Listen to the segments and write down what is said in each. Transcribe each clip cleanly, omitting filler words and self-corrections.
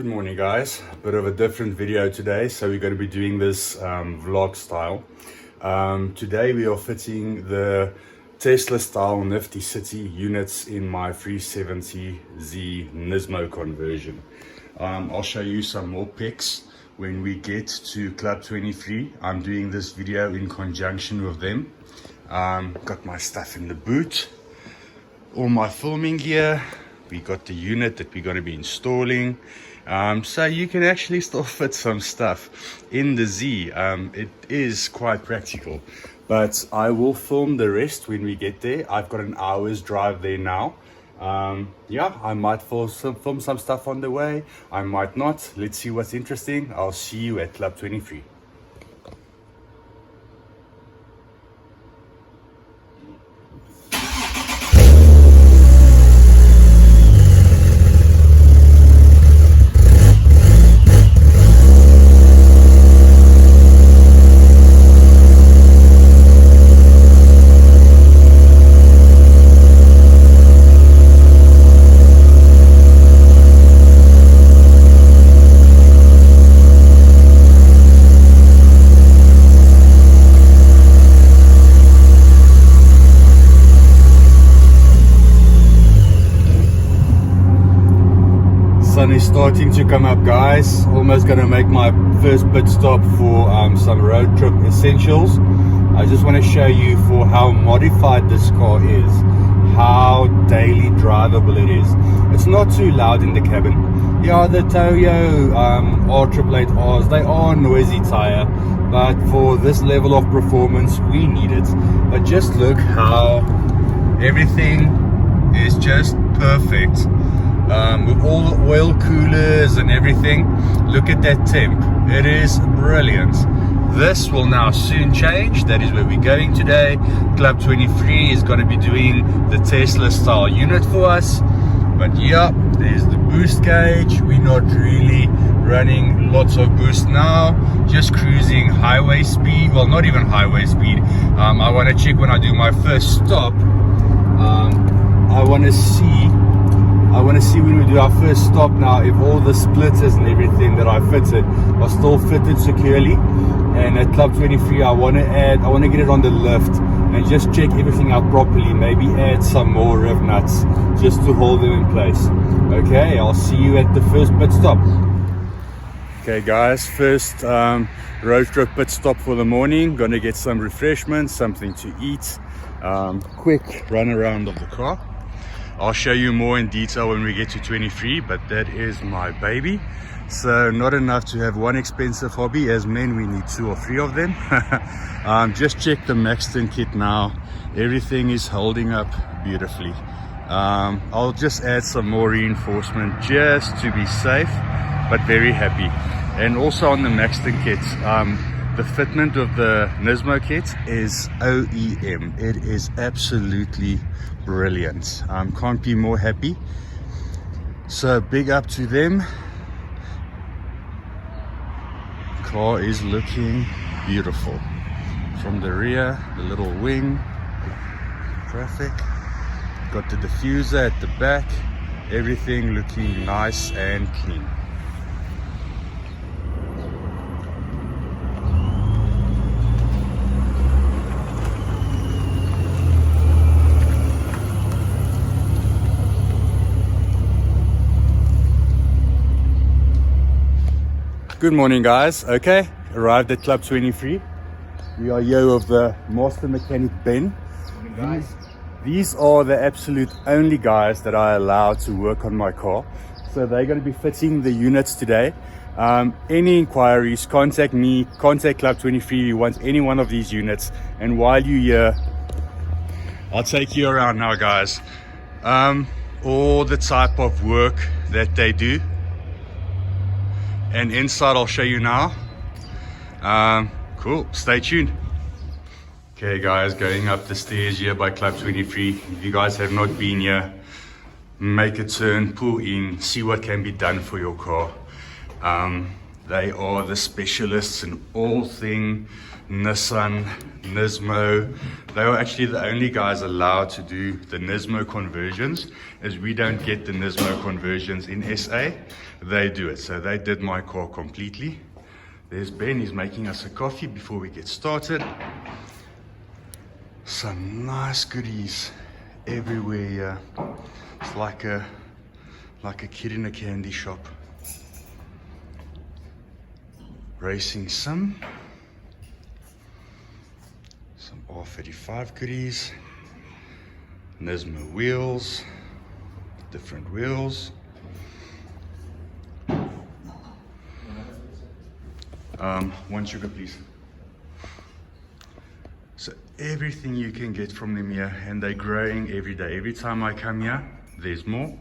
morning guys, a bit of a different video today, so we're going to be doing this vlog style. Today we are fitting the Tesla style Nifty City units in my 370Z Nismo conversion. I'll show you some more pics when we get to Club 23. I'm doing this video in conjunction with them. Got my stuff in the boot, all my filming gear. We got the unit that we're going to be installing, so you can actually still fit some stuff in the Z. It is quite practical, but I will film the rest when we get there. I've got an hour's drive there now. Yeah, I might film some stuff on the way, I might not. Let's see what's interesting. I'll see you at Club 23. Sun is starting to come up, guys. Almost gonna make my first pit stop for some road trip essentials. I just want to show you for how modified this car is, how daily drivable it is. It's not too loud in the cabin. Yeah, the Toyo R888Rs, they are noisy tire, but for this level of performance we need it. But just look how everything is just perfect. With all the oil coolers and everything. Look at that temp, it is brilliant. This will now soon change. That is where we're going today. Club 23 is going to be doing the Tesla style unit for us. But yeah, there's the boost gauge. We're not really running lots of boost now, just cruising highway speed. Well, not even highway speed. I want to check when I do my first stop. I want to see when we do our first stop now if all the splitters and everything that I fitted are still fitted securely. And at Club 23 I want to get it on the lift and just check everything out properly, maybe add some more rev nuts just to hold them in place. Okay, I'll see you at the first pit stop. Okay guys, first road trip pit stop for the morning. Gonna get some refreshments, something to eat, quick run around of the car. I'll show you more in detail when we get to 23, but that is my baby. So not enough to have one expensive hobby. As men we need 2 or 3 of them. Just check the Maxton kit now. Everything is holding up beautifully. I'll just add some more reinforcement just to be safe, but very happy. And also on the Maxton kit, the fitment of the Nismo kit is OEM. It is absolutely brilliant. Can't be more happy. So big up to them. Car is looking beautiful. From the rear, the little wing, traffic. Got the diffuser at the back. Everything looking nice and clean. Good morning guys. Okay, arrived at Club 23. We are here with the master mechanic Ben. These are the absolute only guys that I allow to work on my car, so they're going to be fitting the units today. Any inquiries, contact me, contact Club 23 if you want any one of these units. And while you're here, I'll take you around now guys. All the type of work that they do, and inside I'll show you now. Cool, stay tuned. Okay guys, going up the stairs here by Club 23. If you guys have not been here, make a turn, pull in, see what can be done for your car. They are the specialists in all thing Nissan, Nismo. They are actually the only guys allowed to do the Nismo conversions, as we don't get the Nismo conversions in SA. They do it. So they did my car completely. There's Ben, he's making us a coffee before we get started. Some nice goodies everywhere here. It's like a kid in a candy shop. Racing some R35 goodies, Nismo wheels, different wheels. One sugar please. So everything you can get from them here, and they're growing every day. Every time I come here, there's more.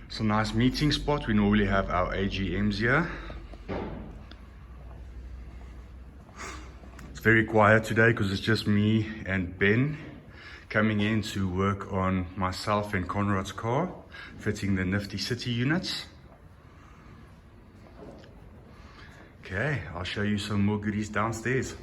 It's a nice meeting spot. We normally have our AGMs here. It's very quiet today because it's just me and Ben coming in to work on myself and Conrad's car, fitting the nifty city units. Okay, I'll show you some more goodies downstairs.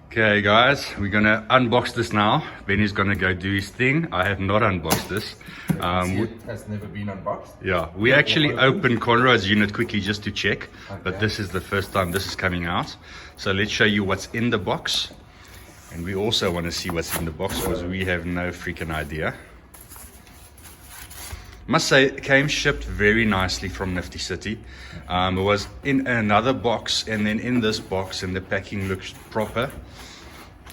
Okay guys, we're gonna unbox this now. Benny's gonna go do his thing. I have not unboxed this. It has never been unboxed? Yeah, we actually opened Conrad's unit quickly just to check, but this is the first time this is coming out. So let's show you what's in the box. And we also want to see what's in the box because we have no freaking idea. Must say it came shipped very nicely from Nifty City. It was in another box and then in this box, and the packing looks proper.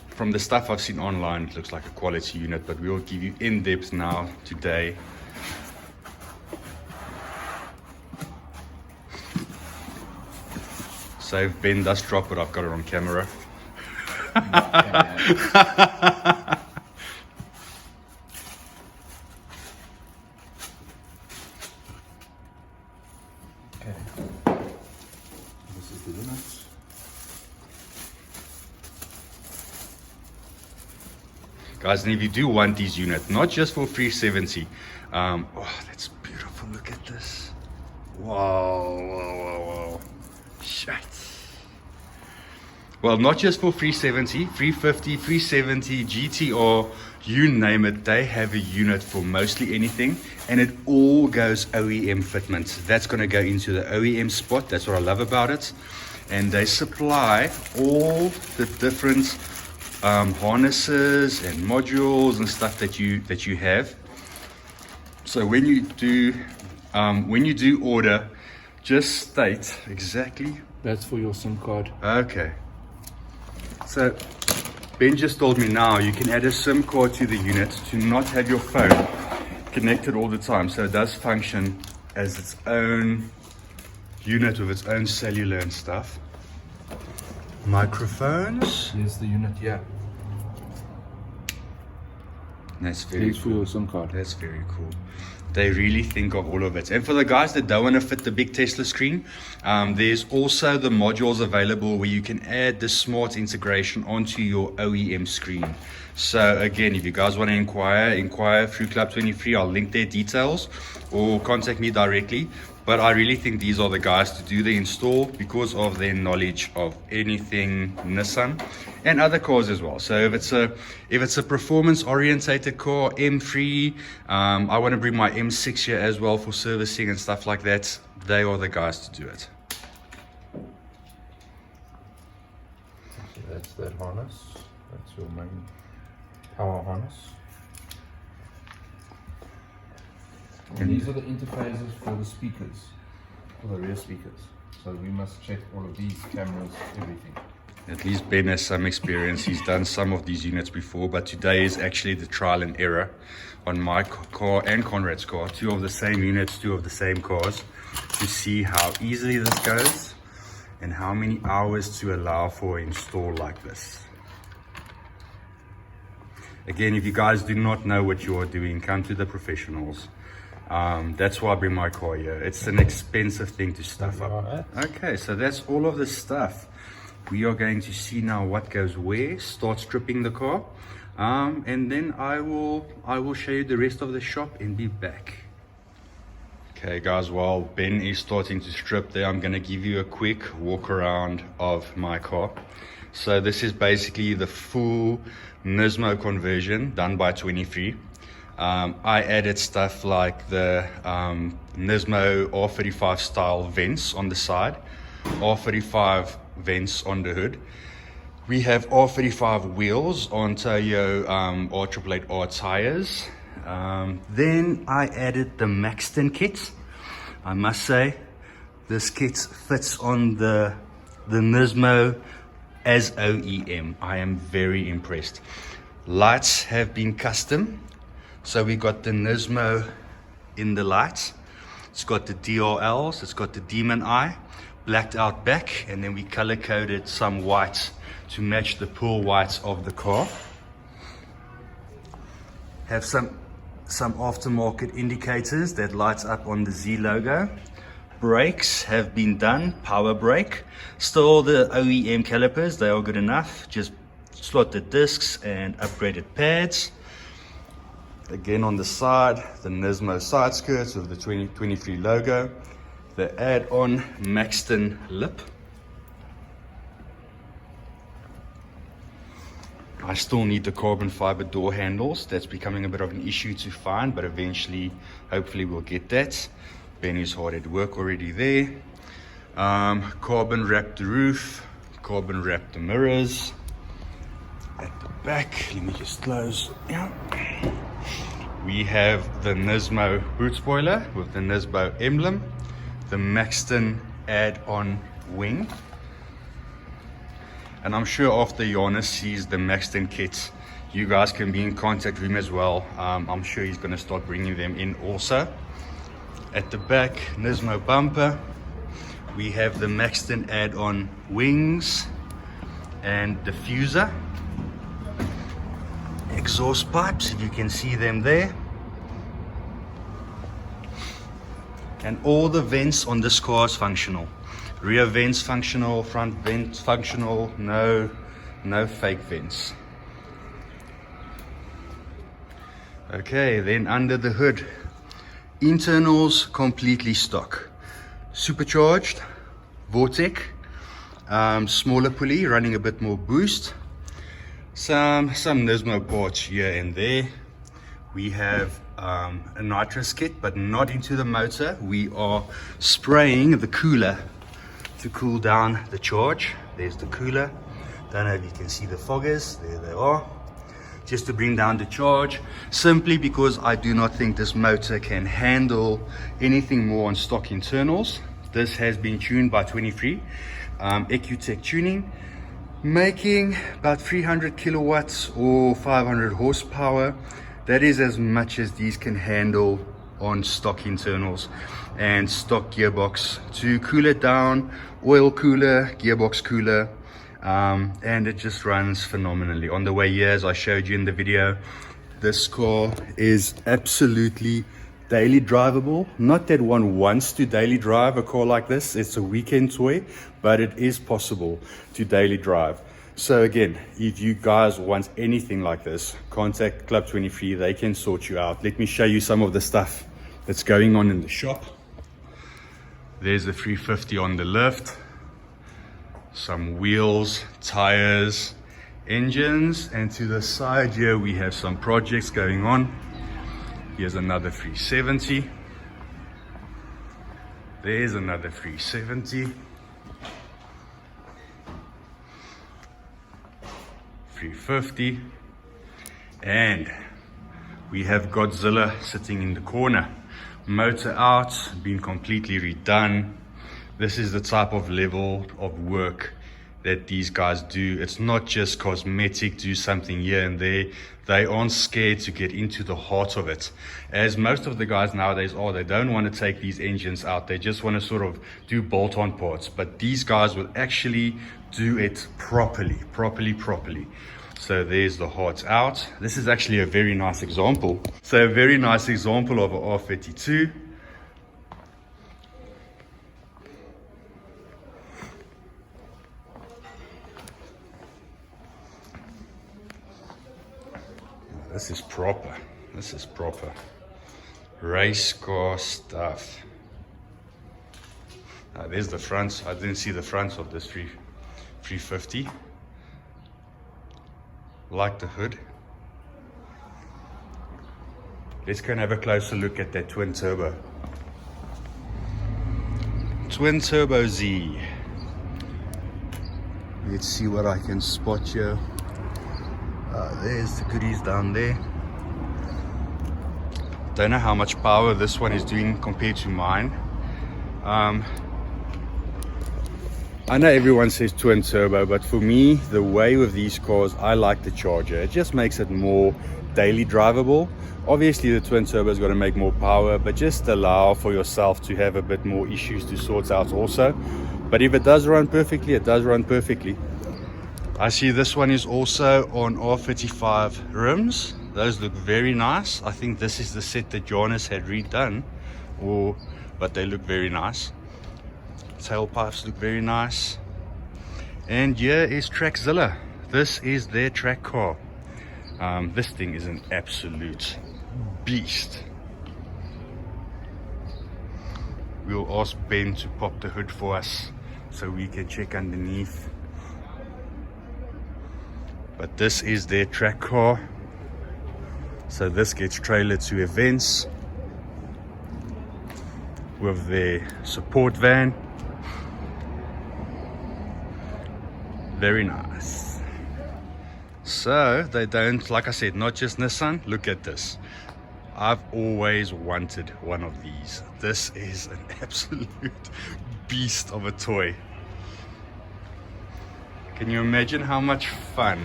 From the stuff I've seen online, it looks like a quality unit, but we will give you in-depth now today. So if Ben does drop it, I've got it on camera. This is the unit. Guys, and if you do want these units, not just for 370, oh, that's beautiful. Look at this. Wow. Shit. Well, not just for 370, 350, 370, GTR, you name it, they have a unit for mostly anything, and it all goes OEM fitment. That's going to go into the OEM spot. That's what I love about it. And they supply all the different harnesses and modules and stuff that you have. So when you do order, just state exactly. That's for your SIM card. Okay. So Ben just told me now you can add a SIM card to the unit to not have your phone connected all the time. So it does function as its own unit with its own cellular and stuff. Microphones. Here's the unit here. That's very for your SIM card. That's very cool. They really think of all of it. And for the guys that don't want to fit the big Tesla screen, there's also the modules available where you can add the smart integration onto your OEM screen. So again, if you guys want to inquire through Club 23, I'll link their details or contact me directly. But I really think these are the guys to do the install because of their knowledge of anything Nissan and other cars as well. So if it's a performance orientated car, M3, I want to bring my M6 here as well for servicing and stuff like that. They are the guys to do it. So that's that harness. That's your main power harness. And these are the interfaces for the speakers, for the rear speakers. So we must check all of these cameras, everything. At least Ben has some experience. He's done some of these units before, but today is actually the trial and error on my car and Conrad's car. Two of the same units, two of the same cars, to see how easily this goes and how many hours to allow for an install like this. Again, if you guys do not know what you are doing, come to the professionals. That's why I bring my car here. It's an expensive thing to stuff up. Okay, so that's all of the stuff. We are going to see now what goes where, start stripping the car, and then I will show you the rest of the shop and be back. Okay guys, while Ben is starting to strip there, I'm going to give you a quick walk around of my car. So this is basically the full Nismo conversion done by 23. I added stuff like the Nismo R35 style vents on the side, R35 vents on the hood. We have R35 wheels on Toyo R888R tires. Then I added the Maxton kit. I must say, this kit fits on the Nismo as OEM. I am very impressed. Lights have been custom. So we got the Nismo in the lights. It's got the DRLs, it's got the Demon Eye, blacked out back, and then we color coded some whites to match the pearl whites of the car. Have some aftermarket indicators that lights up on the Z logo. Brakes have been done, power brake. Still the OEM calipers, they are good enough. Just slot the discs and upgraded pads. Again on the side, the Nismo side skirts with the 2023 logo. The add-on Maxton lip. I still need the carbon fiber door handles. That's becoming a bit of an issue to find, but eventually, hopefully we'll get that. Benny's hard at work already there. Carbon wrapped the roof, carbon wrapped the mirrors. At the back, let me just close. Yeah. We have the Nismo boot spoiler with the Nismo emblem, the Maxton add-on wing. And I'm sure after Janus sees the Maxton kits, you guys can be in contact with him as well. I'm sure he's going to start bringing them in also. At the back, Nismo bumper. We have the Maxton add-on wings and diffuser. Exhaust pipes, if you can see them there. And all the vents on this car is functional. Rear vents functional, front vents functional, no fake vents. Okay, then under the hood, internals completely stock. Supercharged, Vortec, smaller pulley running a bit more boost. Some Nismo parts here and there. We have a nitrous kit, but not into the motor. We are spraying the cooler to cool down the charge. There's the cooler. Don't know if you can see the foggers. There they are. Just to bring down the charge, simply because I do not think this motor can handle anything more on stock internals. This has been tuned by 23 EcuTech tuning, making about 300 kilowatts or 500 horsepower. That is as much as these can handle on stock internals and stock gearbox. To cool it down, oil cooler, gearbox cooler, and it just runs phenomenally. On the way here, as I showed you in the video, this car is absolutely daily drivable. Not that one wants to daily drive a car like this, it's a weekend toy, but it is possible to daily drive. So again, if you guys want anything like this, contact Club 23, they can sort you out. Let me show you some of the stuff that's going on in the shop. There's the 350 on the left, some wheels, tires, engines, and to the side here we have some projects going on. Here's another 370. There's another 370. 350. And we have Godzilla sitting in the corner. Motor out, been completely redone. This is the type of level of work that these guys do. It's not just cosmetic, do something here and there. They aren't scared to get into the heart of it. As most of the guys nowadays are, they don't want to take these engines out. They just want to sort of do bolt-on parts. But these guys will actually do it properly. So there's the heart out. This is actually a very nice example. So a very nice example of a R32. This is proper race car stuff. There's the front. I didn't see the front of this 350. like the hood. Let's go and have a closer look at that twin turbo. Twin turbo Z. Let's see what I can spot here. There's the goodies down there. Don't know how much power this one is doing compared to mine. I know everyone says twin turbo, but for me, the way with these cars, I like the Charger. It just makes it more daily drivable. Obviously the twin turbo is going to make more power, but just allow for yourself to have a bit more issues to sort out also. But if it does run perfectly, it does run perfectly. I see this one is also on R35 rims. Those look very nice. I think this is the set that Janus had redone, but they look very nice. Tailpipes look very nice. And here is Trackzilla. This is their track car. This thing is an absolute beast. We'll ask Ben to pop the hood for us so we can check underneath. But this is their track car. So this gets trailered to events with their support van. Very nice. So they don't, like I said, not just Nissan. Look at this. I've always wanted one of these. This is an absolute beast of a toy. Can you imagine how much fun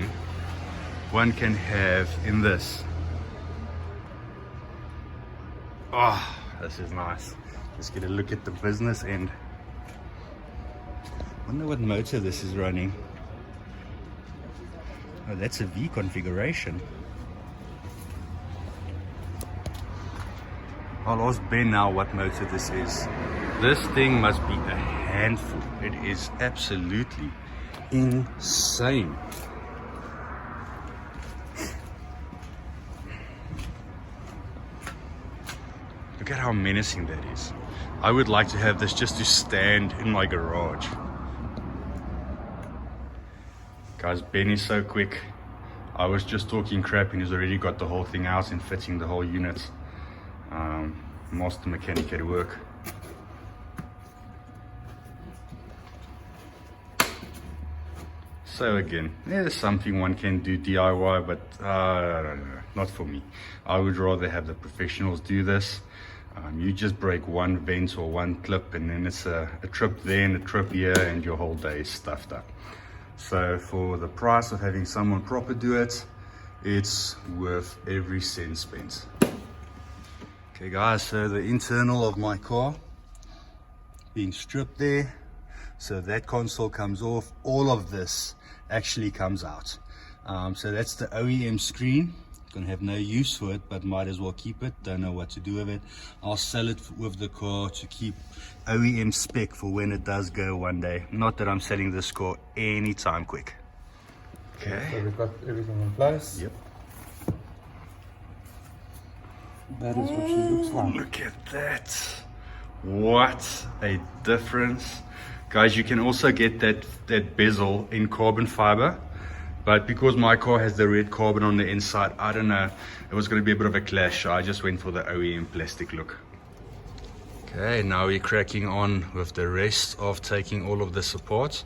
one can have in this? Oh, this is nice. Let's get a look at the business end. Wonder what motor this is running. Oh, that's a V configuration. I'll ask Ben now what motor this is. This thing must be a handful. It is absolutely insane. Look at how menacing that is. I would like to have this just to stand in my garage. Guys, Ben is so quick. I was just talking crap and he's already got the whole thing out and fitting the whole unit. Master mechanic at work. So again, there's something one can do DIY, but I don't know, not for me. I would rather have the professionals do this. You just break one vent or one clip and then it's a trip there and a trip here and your whole day is stuffed up. So for the price of having someone proper do it, it's worth every cent spent. Okay guys, so the internal of my car being stripped there. So that console comes off. All of this actually comes out. So that's the OEM screen. Gonna have no use for it, but might as well keep it. Don't know what to do with it. I'll sell it with the car to keep OEM spec for when it does go one day. Not that I'm selling this car anytime quick. Okay. So we've got everything in place. Yep. That is what she looks like. Look at that. What a difference. Guys, you can also get that bezel in carbon fiber. But because my car has the red carbon on the inside, I don't know, it was going to be a bit of a clash, so I just went for the OEM plastic look. Okay, now we're cracking on with the rest of taking all of this apart.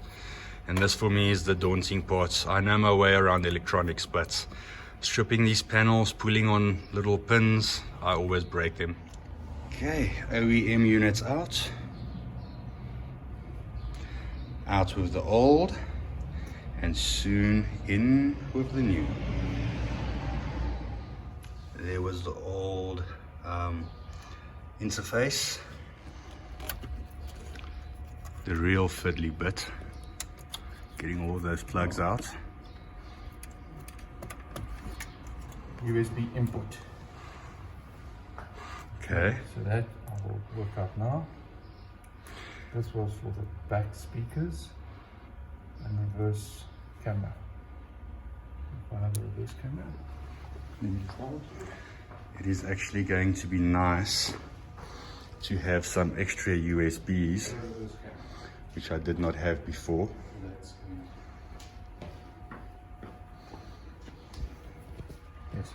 And this for me is the daunting part. I know my way around electronics, but stripping these panels, pulling on little pins, I always break them. Okay, OEM units out. Out with the old. And soon in with the new. There was the old interface, the real fiddly bit, getting all those plugs out. USB input. Okay. So that I will work out now. This was for the back speakers and reverse camera. If I have a reverse camera, it is actually going to be nice to have some extra USBs, which I did not have before.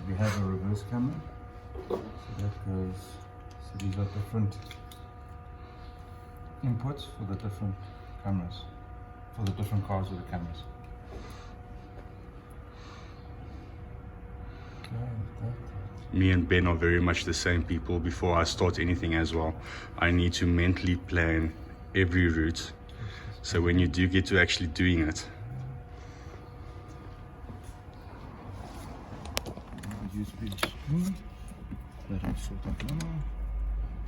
we have a reverse camera. So that goes, so these are different inputs for the different cameras, for the different cars with the cameras. Me and Ben are very much the same people. Before I start anything as well, I need to mentally plan every route. So when you do get to actually doing it, USB screen. That will sort out now.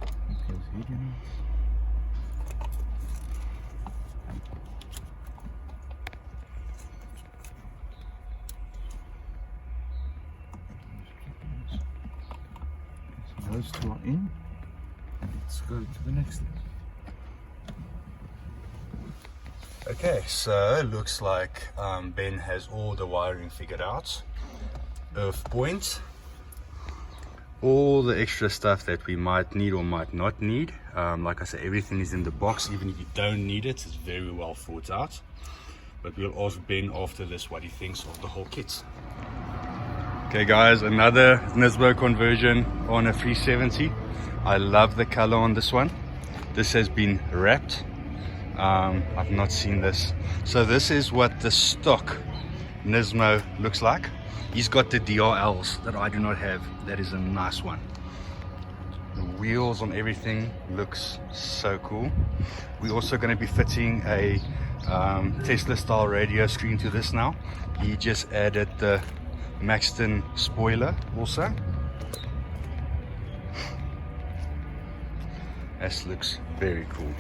Okay, head units. So those two are in. Let's go to the next one. okay, so it looks like Ben has all the wiring figured out. Earth point, all the extra stuff that we might need or might not need. Like I said, everything is in the box. Even if you don't need it, it's very well thought out. But we'll ask Ben after this what he thinks of the whole kit. Okay guys, another Nismo conversion on a 370. I love the color on this one. This has been wrapped. I've not seen this. So this is what the stock Nismo looks like. He's got the DRLs that I do not have. That is a nice one. The wheels on everything looks so cool. We're also going to be fitting a Tesla style radio screen to this now. He just added the Maxton spoiler also. This looks very cool.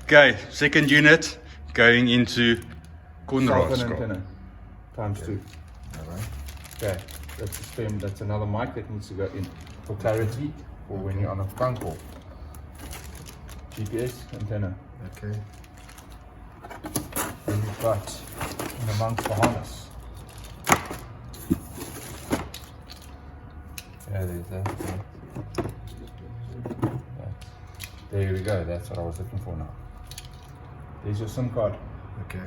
Okay, second unit going into Conrad's car. Antenna times 2. Alright. Okay, that's the stem. That's another mic that needs to go in for clarity or when you're on a phone call. GPS antenna. Okay. Then you've got in amongst the harness. Yeah, there's that. That. There we go. That's what I was looking for now. There's your SIM card Okay.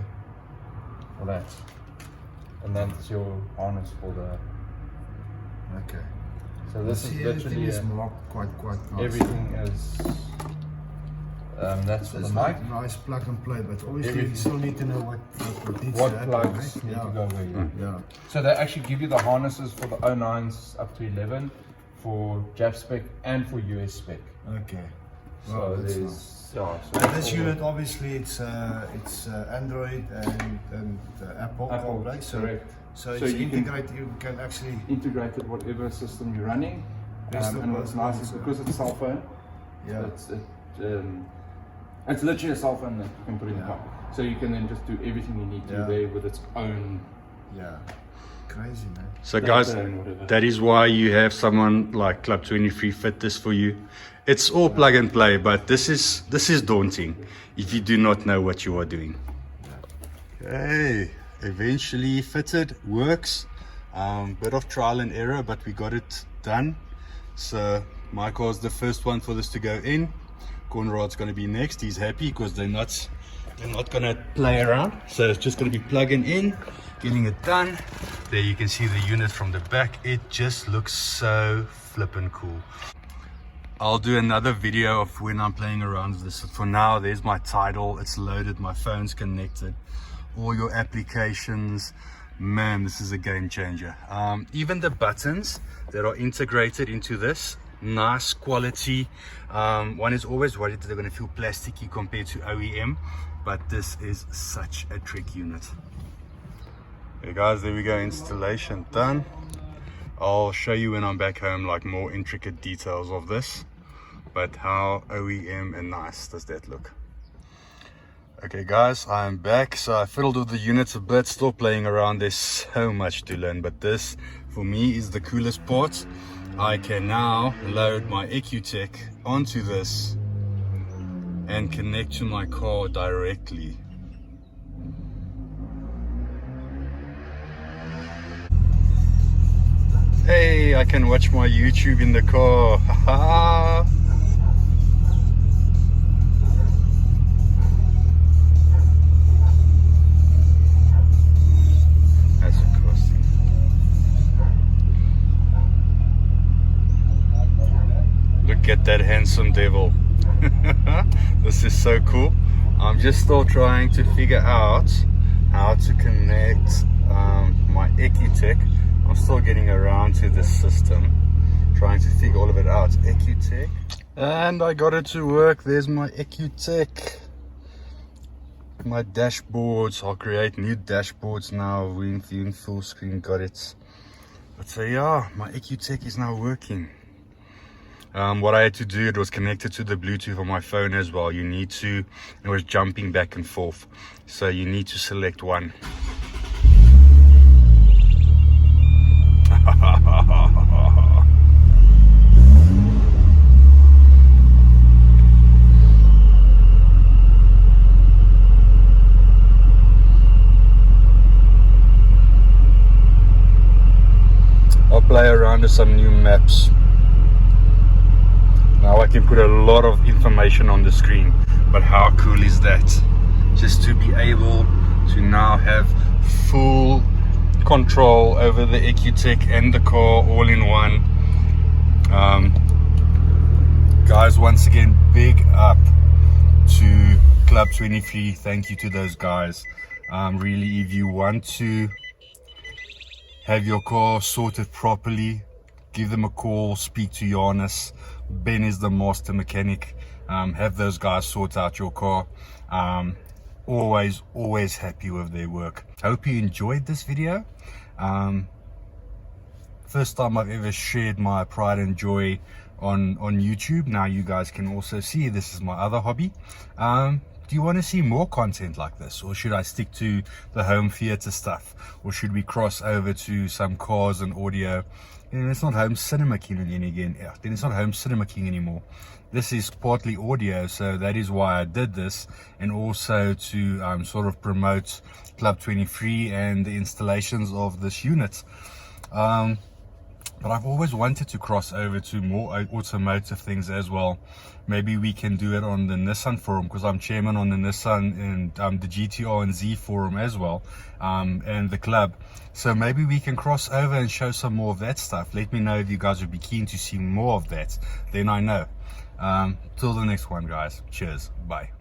for that. And that's your harness for the. Okay. So this is See, everything literally is marked quite nice. everything is. That's for the It's mic. like nice plug and play, but obviously Everything. you still need to know what needs What to happen, plugs right? need Yeah. to go where? Yeah. So they actually give you the harnesses for the 09s up to 11 for Jap spec and for US spec. Okay. So Wow, that's there's nice. yeah. So And this for- unit obviously it's Android and Apple CarPlay, so correct. so So it's you can- integrated. You can actually Integrated whatever system you're running. Best of And both what's nice is worlds, because it's a cell phone. yeah. It's literally a cell phone that you can put in the Yeah. car. So you can then just do everything you need to Yeah. there with its own. Yeah. Crazy, man. So guys, data and whatever. that is why you have someone like Club 23 fit this for you. It's all plug and play, but this is daunting if you do not know what you are doing. Okay, eventually fitted, works. Bit of trial and error, but we got it done. So my car is the first one for this to go in. Conrad's going to be next. He's happy because they're not going to play around. So it's just going to be plugging in, getting it done. There you can see the unit from the back. It just looks so flippin' cool. I'll do another video of when I'm playing around with this. For now, there's my Tidal. It's loaded. My phone's connected. All your applications. Man, this is a game changer. Even the buttons that are integrated into this, nice quality. One is always worried that they're going to feel plasticky compared to OEM, but this is such a trick unit. Okay guys, there we go, installation done. I'll show you when I'm back home like more intricate details of this, but how OEM and nice does that look. Okay guys, I'm back. So I fiddled with the units a bit, still playing around. There's so much to learn, but this for me is the coolest part. I can now load my EcuTech onto this and connect to my car directly. Hey, I can watch my YouTube in the car. Haha. That's interesting. look at that handsome devil. This is so cool. I'm just still trying to figure out how to connect my EcuTech. I'm still getting around to this system, trying to figure all of it out. EcuTech, and I got it to work. There's my EcuTech. My dashboards, I'll create new dashboards now. We're in full screen, got it. But so yeah, my EcuTech is now working. What I had to do, it was connected to the Bluetooth on my phone as well. You need to, it was jumping back and forth, so you need to select one. I'll play around with some new maps. Now I can put a lot of information on the screen, but how cool is that? Just to be able to now have full control over the EcuTech and the car all in one. Guys, once again, big up to Club 23. Thank you to those guys. Really, if you want to have your car sorted properly, give them a call, speak to Janus. Ben is the master mechanic. Have those guys sort out your car. Always happy with their work. Hope you enjoyed this video. First time I've ever shared my pride and joy on YouTube. Now you guys can also see this is my other hobby. Do you want to see more content like this, or should I stick to the home theater stuff, or should we cross over to some cars and audio? It's not home cinema king again. Then it's not home cinema king anymore. This is partly audio, so that is why I did this, and also to sort of promote Club 23 and the installations of this unit. But I've always wanted to cross over to more automotive things as well. Maybe we can do it on the Nissan forum, because I'm chairman on the Nissan and the GTR and Z forum as well, and the club. So maybe we can cross over and show some more of that stuff. Let me know if you guys would be keen to see more of that. Then I know. Till the next one, guys. Cheers. Bye.